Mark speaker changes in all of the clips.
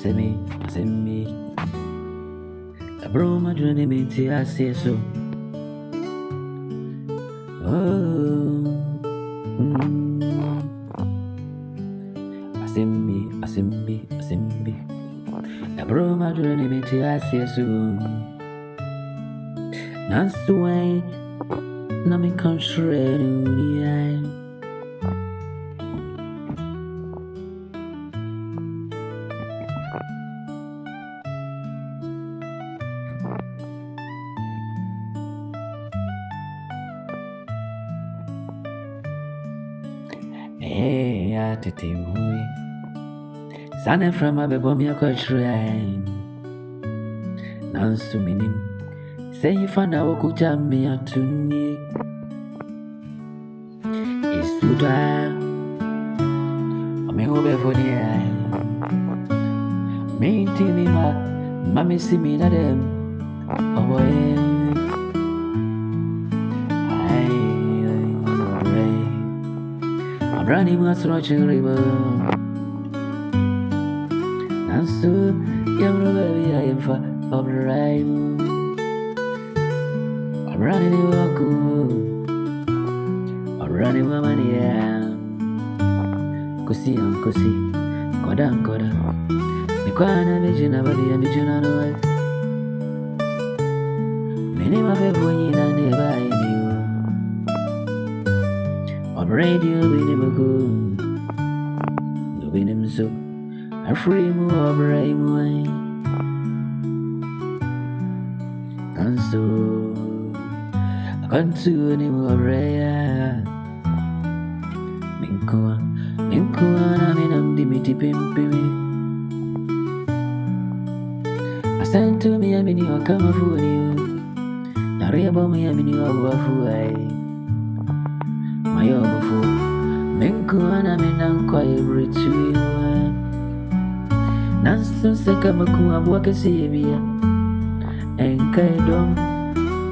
Speaker 1: asemi. A broma journey me to I say so. Oh, asemi. A broma journey me to I say so. That's the way. Na me country dunia. I tete hui. Sane from a bebomia country. Nansu minim. Say you found out who jam me at to me. It's too dry. I'm over for the eye. Me, Timmy, mammy, see me, not them. Oh, boy. I'm running my watching river. And so, young baby, I am for of the rhyme. I'm running the walk. I'm running my money. Kusi, koda. Nikwana vision of a vision on the way. Many of everyone I never knew. On radio, we never go. No, we never so. A free move over a wine. And so, I can't do any more rare. Minko, I'm dimity pimping. I sent to me, I mean, you come for you. Nariaba me, I mean, you are away. My overflow. Minko, I'm in unquiet retreat. Nansu Sekamaku, I'm walking Sabia. And Kaidom,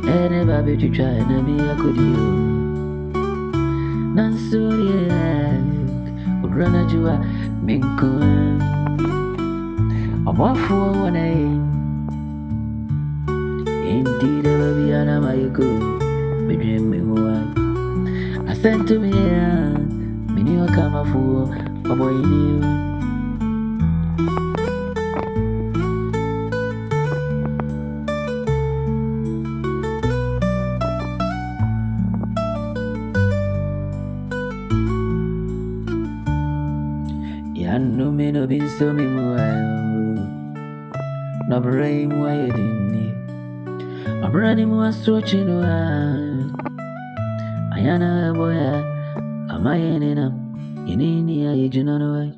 Speaker 1: and a baby to try and me, I could you. Nansu, yeah, would run at you, Minko. A waffle one aim. Indeed, a baby, and I'm a good. Baby, me one. I sent to me, Mini, I come a fool, a boy new. No me no been so me no brain why you didn't need. I'm running more stretching around. I am a boy, I'm a in you need, you know,